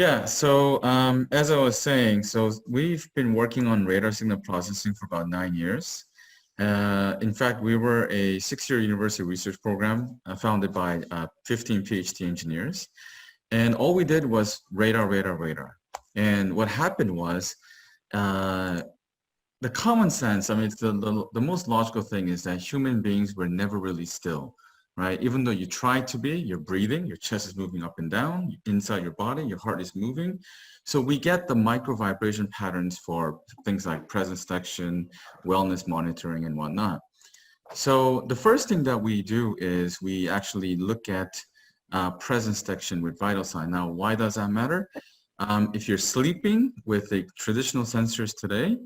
Yeah, so as I was saying, so we've been working on radar signal processing for about 9 years. In fact, we were a 6-year university research program founded by 15 PhD engineers. And all we did was radar, radar, radar. And what happened was uh, the common sense, I mean, it's the most logical thing is that human beings were never really still, right? Even though you try to be, you're breathing, your chest is moving up and down, inside your body, your heart is moving. So we get the micro vibration patterns for things like presence detection, wellness monitoring, and whatnot. So the first thing that we do is we actually look at presence detection with vital sign. Now, why does that matter? If you're sleeping with the traditional sensors today,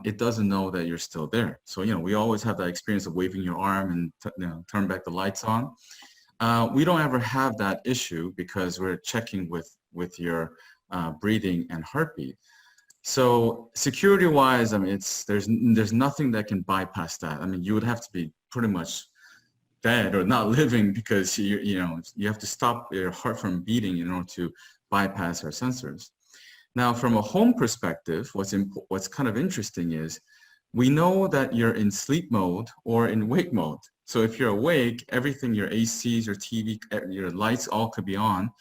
it doesn't know that you're still there. So, we always have that experience of waving your arm and turn back the lights on. We don't ever have that issue because we're checking with your breathing and heartbeat. So security-wise, I mean, there's nothing that can bypass that. I mean, you would have to be pretty much dead or not living because you have to stop your heart from beating in order to bypass our sensors. Now, from a home perspective, what's kind of interesting is we know that you're in sleep mode or in wake mode. So if you're awake, everything, your ACs, your TV, your lights all could be on.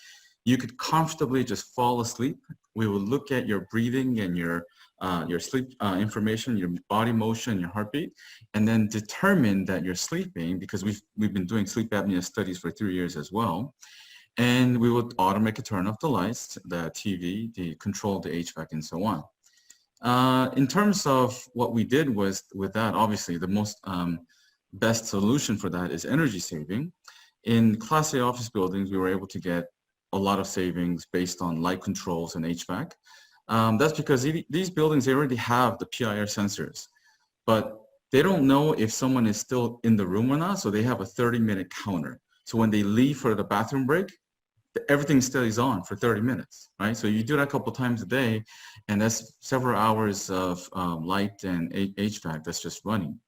You could comfortably just fall asleep. We will look at your breathing and your sleep information, your body motion, your heartbeat, and then determine that you're sleeping because we've been doing sleep apnea studies for 3 years as well. And we would automatically turn off the lights, the TV, the control, the HVAC, and so on. In terms of what we did was with that, obviously the most best solution for that is energy saving. In Class A office buildings, we were able to get a lot of savings based on light controls and HVAC. That's because these buildings, they already have the PIR sensors, but they don't know if someone is still in the room or not, so they have a 30-minute counter. So when they leave for the bathroom break, everything stays on for 30 minutes, right? So you do that a couple times a day, and that's several hours of light and HVAC that's just running.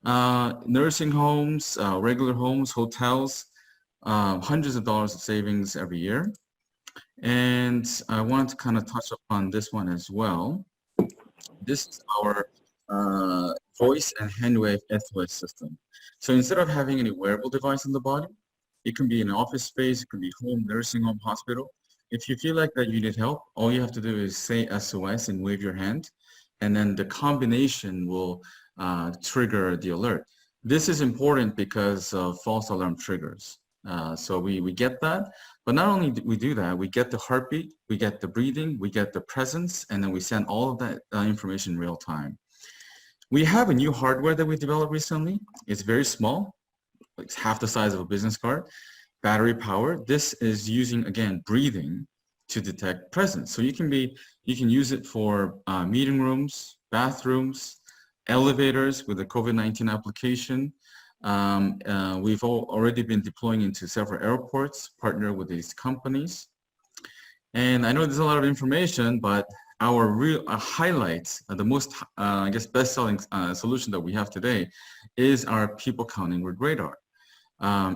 Nursing homes, regular homes, hotels, hundreds of dollars of savings every year. And I want to kind of touch upon this one as well. This is our voice and handwave SOS system. So instead of having any wearable device in the body, it can be in an office space, it can be home, nursing home, hospital. If you feel like that you need help, all you have to do is say SOS and wave your hand, and then the combination will trigger the alert. This is important because of false alarm triggers. So we get that, but not only do we do that, we get the heartbeat, we get the breathing, we get the presence, and then we send all of that information in real time. We have a new hardware that we developed recently. It's very small. It's half the size of a business card, battery power. This is using, again, breathing to detect presence. So you can use it for meeting rooms, bathrooms, elevators with the COVID-19 application. We've already been deploying into several airports, partner with these companies. And I know there's a lot of information, but our real highlights, the most, I guess, best-selling solution that we have today is our people counting with radar.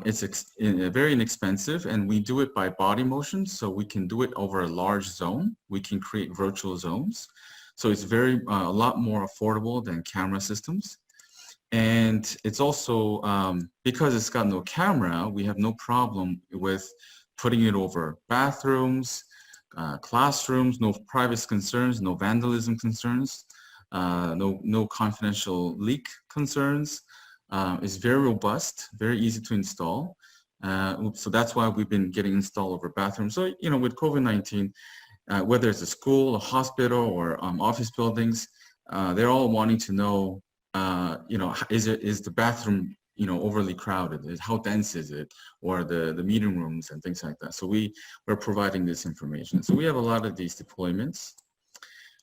It's very inexpensive, and we do it by body motion, so we can do it over a large zone. We can create virtual zones. So it's a lot more affordable than camera systems. And it's also, because it's got no camera, we have no problem with putting it over bathrooms, classrooms, no privacy concerns, no vandalism concerns, no confidential leak concerns. It's very robust, very easy to install. So that's why we've been getting installed over bathrooms. So, with COVID-19, whether it's a school, a hospital, or office buildings, they're all wanting to know, is the bathroom, overly crowded? How dense is it? Or the meeting rooms and things like that. So we're providing this information. So we have a lot of these deployments.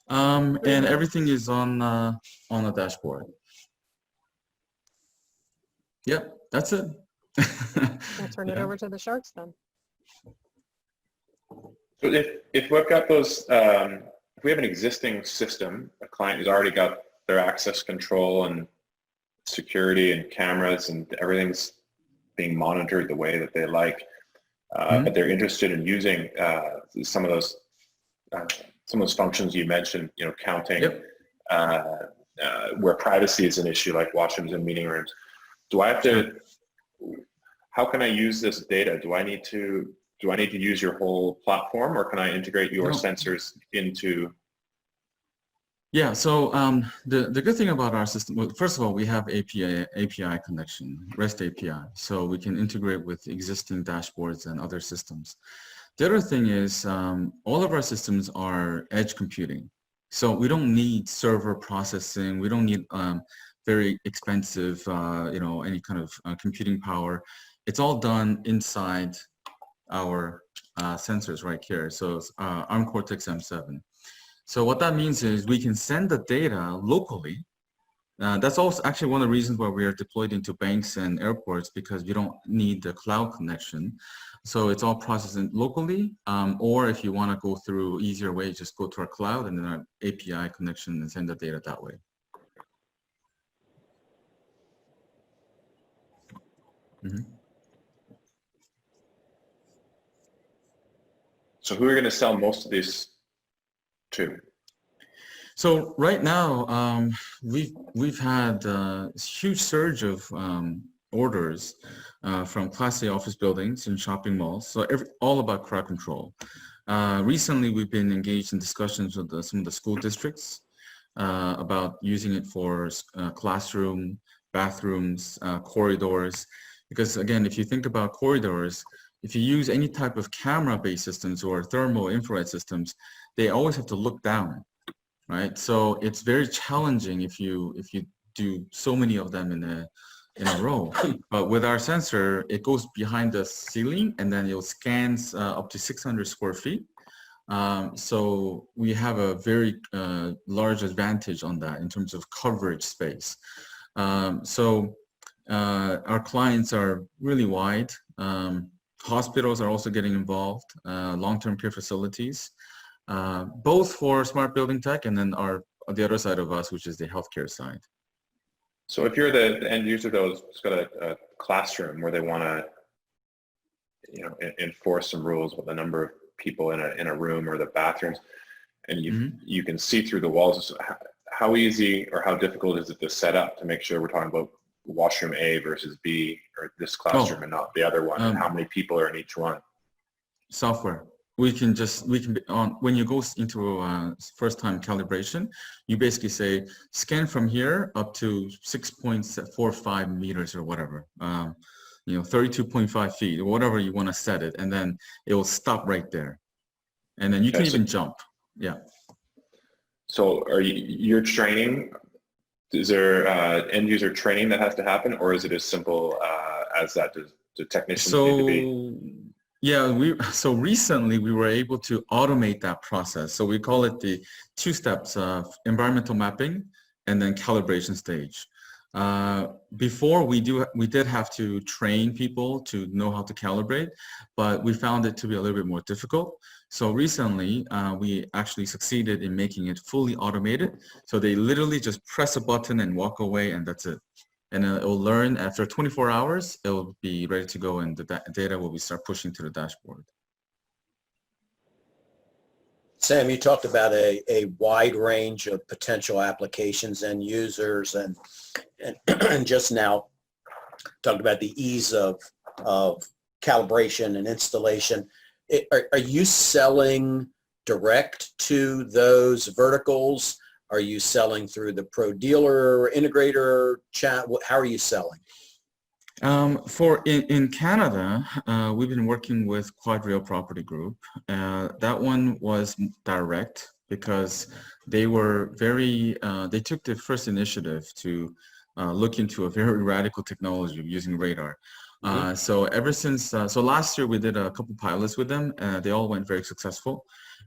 And everything is on a dashboard. Yep, that's it. I'll turn it over to the sharks then. So if we've got those, if we have an existing system, a client who's already got their access control and security and cameras and everything's being monitored the way that they like, but they're interested in using some of those some of those functions you mentioned, counting, Yep. where privacy is an issue, like washrooms and meeting rooms. Do I have to? How can I use this data? Do I need to use your whole platform, or can I integrate your No. sensors into? Yeah, so the good thing about our system, well, first of all, we have API connection, REST API, so we can integrate with existing dashboards and other systems. The other thing is all of our systems are edge computing, so we don't need server processing. We don't need very expensive, any kind of computing power. It's all done inside our sensors right here. So it's ARM Cortex-M7. So what that means is we can send the data locally. That's also actually one of the reasons why we are deployed into banks and airports, because we don't need the cloud connection. So it's all processed locally, or if you want to go through easier way, just go to our cloud and then our API connection and send the data that way. Mm-hmm. So who are going to sell most of these to? So right now, we've had a huge surge of orders from Class A office buildings and shopping malls. So all about crowd control. Recently, we've been engaged in discussions with some of the school districts about using it for classroom, bathrooms, corridors. Because again, if you think about corridors, if you use any type of camera-based systems or thermal infrared systems, they always have to look down, right? So it's very challenging if you do so many of them in a row. But with our sensor, it goes behind the ceiling and then it scans up to 600 square feet. So we have a very large advantage on that in terms of coverage space. So our clients are really wide. Hospitals are also getting involved, long-term care facilities, both for smart building tech and then the other side of us, which is the healthcare side. So if you're the end user, though, who's got a classroom where they want to, enforce some rules with the number of people in a room or the bathrooms, and you can see through the walls. How easy or how difficult is it to set up to make sure we're talking about washroom A versus B, or this classroom and not the other one, and how many people are in each one? Software. We can when you go into first time calibration, you basically say scan from here up to 6.45 meters or whatever, 32.5 feet or whatever you want to set it, and then it will stop right there, and then you can even jump. Yeah. So you're training? Is there end user training that has to happen, or is it as simple as that? Does the technicians need to be? Yeah, so recently we were able to automate that process. So we call it the 2 steps of environmental mapping and then calibration stage. Before we did have to train people to know how to calibrate, but we found it to be a little bit more difficult. So recently we actually succeeded in making it fully automated. So they literally just press a button and walk away, and that's it. And it will learn after 24 hours, it will be ready to go, and the data will start pushing to the dashboard. Sam, you talked about a wide range of potential applications and users, and just now talked about the ease of calibration and installation. Are you selling direct to those verticals? Are you selling through the pro dealer integrator chat? How are you selling? In Canada, we've been working with Quadreal Property Group. That one was direct because they were they took the first initiative to look into a very radical technology using radar. So ever since, so last year we did a couple pilots with them. They all went very successful.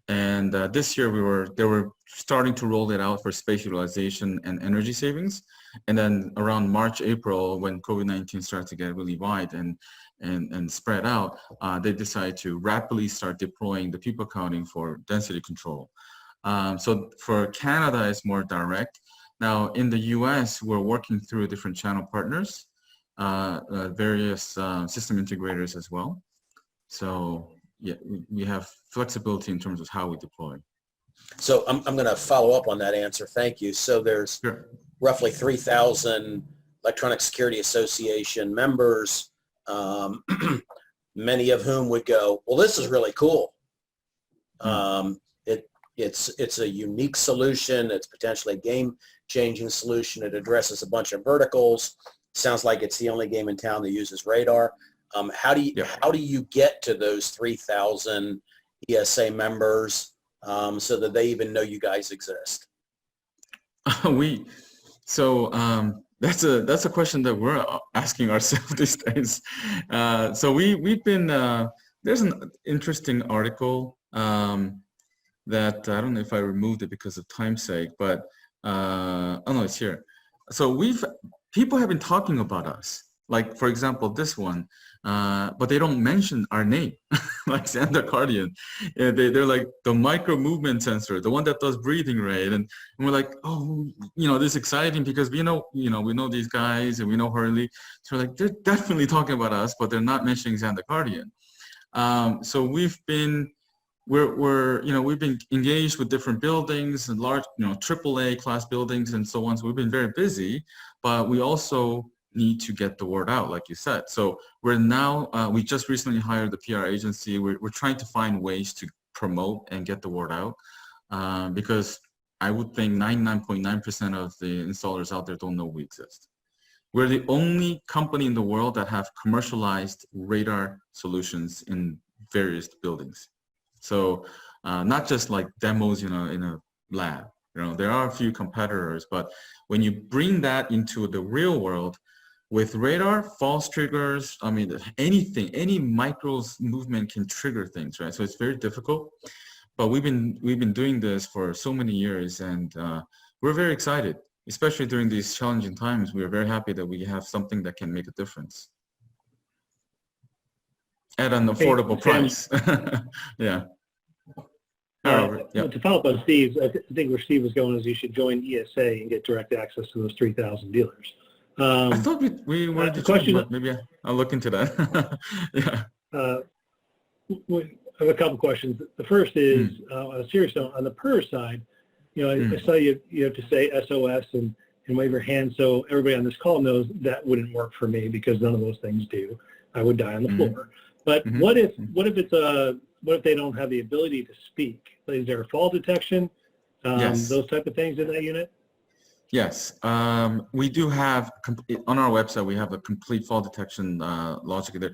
And this year they were starting to roll it out for space utilization and energy savings. And then around March, April, when COVID-19 started to get really wide and spread out, they decided to rapidly start deploying the people counting for density control. So for Canada, it's more direct. Now in the US, we're working through different channel partners, various system integrators as well. So yeah, we have flexibility in terms of how we deploy. So I'm going to follow up on that answer. Thank you. So there's Sure. roughly 3,000 Electronic Security Association members, many of whom would go, well, this is really cool. It's a unique solution. It's potentially a game-changing solution. It addresses a bunch of verticals. Sounds like it's the only game in town that uses radar. How do you get to those 3,000 ESA members so that they even know you guys exist? That's a question that we're asking ourselves these days. So we've been there's an interesting article that I don't know if I removed it because of time's sake, but oh no, it's here. So people have been talking about us, like for example this one, but they don't mention our name, like Xandar Kardian. They're like the micro movement sensor, the one that does breathing rate, and we're like, oh, this is exciting because we know these guys and we know Hurley, so we're like they're definitely talking about us, but they're not mentioning Xandar Kardian. So we've been engaged with different buildings and large, AAA class buildings and so on. So we've been very busy, but we also need to get the word out, like you said. So we're now, we just recently hired the PR agency. We're trying to find ways to promote and get the word out because I would think 99.9% of the installers out there don't know we exist. We're the only company in the world that have commercialized radar solutions in various buildings. So not just like demos in a lab. There are a few competitors, but when you bring that into the real world with radar, false triggers, I mean, anything, any micro movement can trigger things, right? So it's very difficult, but we've been doing this for so many years, and we're very excited, especially during these challenging times. We are very happy that we have something that can make a difference at an affordable price. Yeah. To follow up on Steve, I think where Steve was going is you should join ESA and get direct access to those 3,000 dealers. I thought we wanted to question, but maybe I'll look into that. Yeah. I have a couple questions. The first is, on a serious note, on the PER side, I saw you have to say SOS and wave your hand, so everybody on this call knows that wouldn't work for me because none of those things do. I would die on the floor. But what if they don't have the ability to speak? Is there fall detection? Yes. Those type of things in that unit? Yes, we do have, on our website, we have a complete fall detection logic there.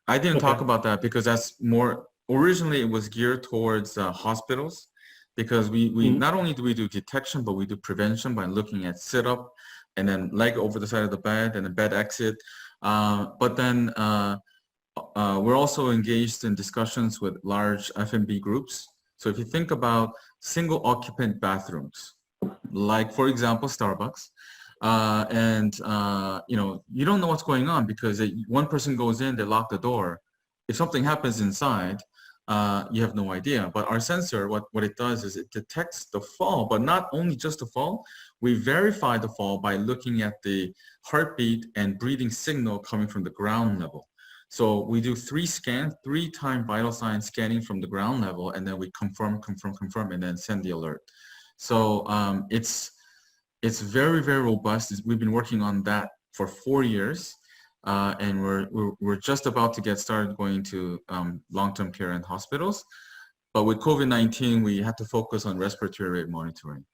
I didn't talk about that because that's more, originally it was geared towards hospitals, because we not only do we do detection, but we do prevention by looking at sit up and then leg over the side of the bed and the bed exit. But then we're also engaged in discussions with large F&B groups. So if you think about single occupant bathrooms, like for example, Starbucks, you don't know what's going on because one person goes in, they lock the door. If something happens inside, you have no idea. But our sensor, what it does is it detects the fall, but not only just the fall. We verify the fall by looking at the heartbeat and breathing signal coming from the ground level. So we do 3-time vital sign scanning from the ground level, and then we confirm, and then send the alert. So it's very, very robust. We've been working on that for 4 years, and we're just about to get started going to long-term care and hospitals. But with COVID-19, we had to focus on respiratory rate monitoring.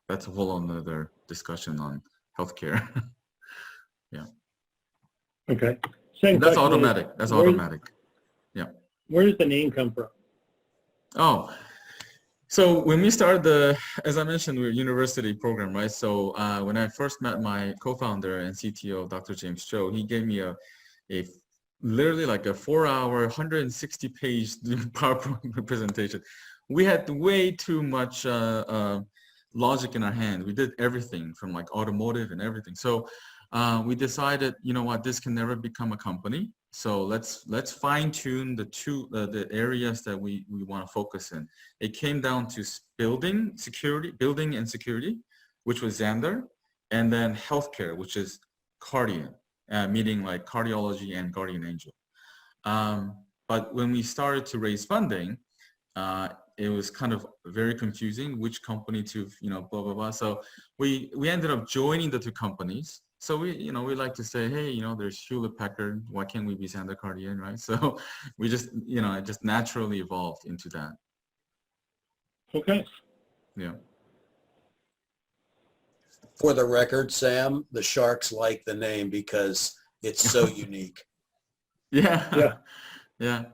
That's a whole other discussion on healthcare. Yeah. Okay. That's automatic. That's automatic. Yeah. Where does the name come from? Oh, so when we started as I mentioned, we're a university program, right? So when I first met my co-founder and CTO, Dr. James Cho, he gave me literally like a 4-hour, 160-page PowerPoint presentation. We had way too much logic in our hand. We did everything from like automotive and everything. So we decided, you know what, this can never become a company. So let's fine tune the areas that we want to focus in. It came down to building and security, which was Xandar, and then healthcare, which is Kardian, meaning like cardiology and guardian angel. But when we started to raise funding, it was kind of very confusing which company to, blah, blah, blah. So we ended up joining the two companies. So we like to say, hey, there's Hewlett Packard. Why can't we be Xandar Kardian, right? So we just, it just naturally evolved into that. Okay. Yeah. For the record, Sam, the Sharks like the name because it's so unique. Yeah. Yeah.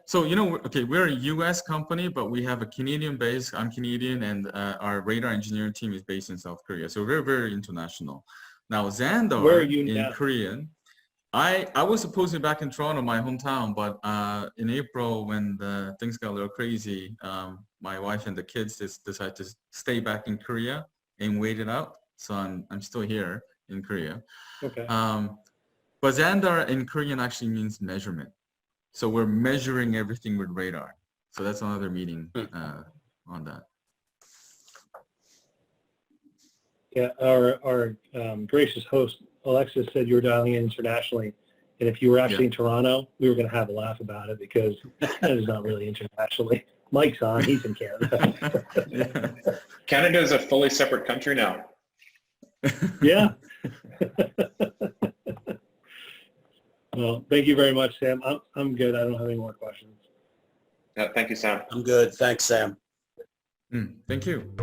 So, okay, we're a US company, but we have a Canadian base. I'm Canadian, and our radar engineering team is based in South Korea. So we're very international. Now, Xandar Where are you in now? Korean, I was supposed to be back in Toronto, my hometown, but in April when the things got a little crazy, my wife and the kids decided to stay back in Korea and wait it out. So I'm still here in Korea. Okay. But Xandar in Korean actually means measurement. So we're measuring everything with radar. So that's another meaning on that. Yeah, our gracious host, Alexis, said you were dialing in internationally. And if you were actually in Toronto, we were going to have a laugh about it because that is not really internationally. Mike's on, he's in Canada. Yeah. Canada is a fully separate country now. Yeah. Well, thank you very much, Sam. I'm good. I don't have any more questions. Thank you, Sam. I'm good. Thanks, Sam. Thank you.